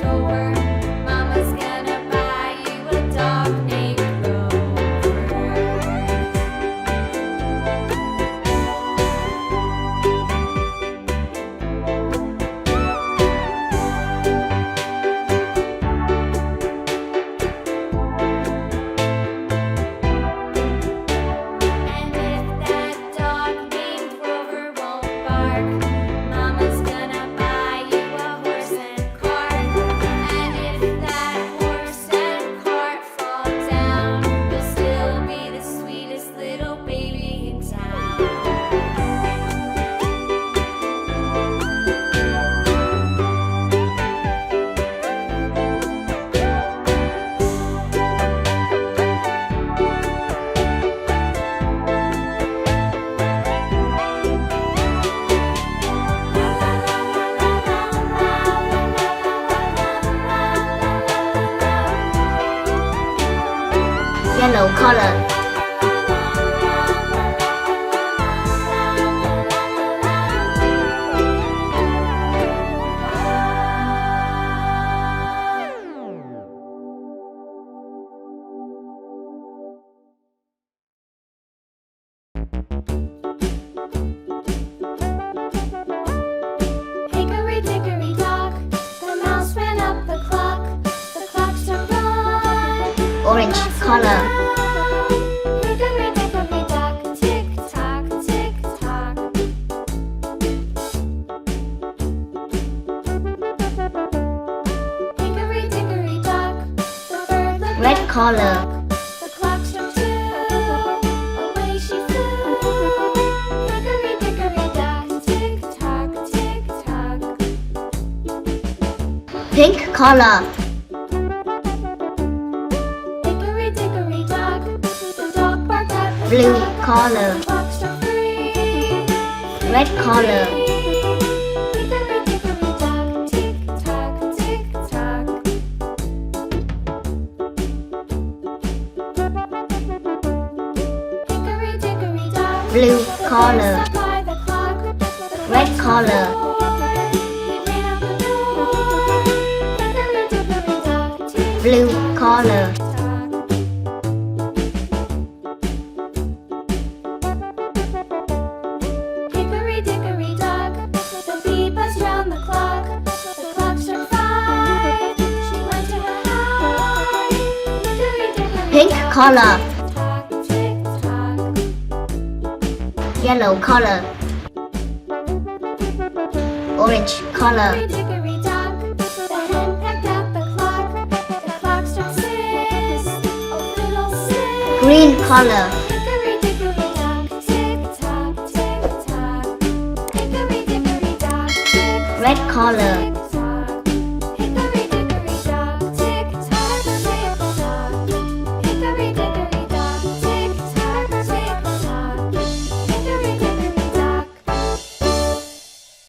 over. Mama's gonna buy you a dog named Yellow color. Hickory dickory dock, the mouse ran up the clock struck 1. Orange color. Hickory dickory dock, tick tock, tick tock. Hickory dickory dock, the bird looked Red at color. the clock struck 2. Away she flew. Hickory dickory dock, tick tock, tick tock. Pink color. Hickory dickory dock, the dog barked at the Blue clock. color. The clock struck 3. Red color. Hickory dickory dock, tick tock, tick tock. Hickory dickory dock, Blue the bird color. stopped by the clock. The Red clock struck color. 4. He ran out the door. Hickory dickory dock, tick Blue tock, color. tick tock. Hickory dickory dock, the bee buzzed round the clock. The clock struck 5. She went to her hive. Hickory dickory Pink dock, color. tick tock, tick tock. Yellow color. Orange color. Hickory dickory dock, the hen pecked at the clock. The clock struck 6. Oh, little 6. Green color. Hickory dickory dock, tick tock, tick tock. Hickory dickory dock, tick Red color.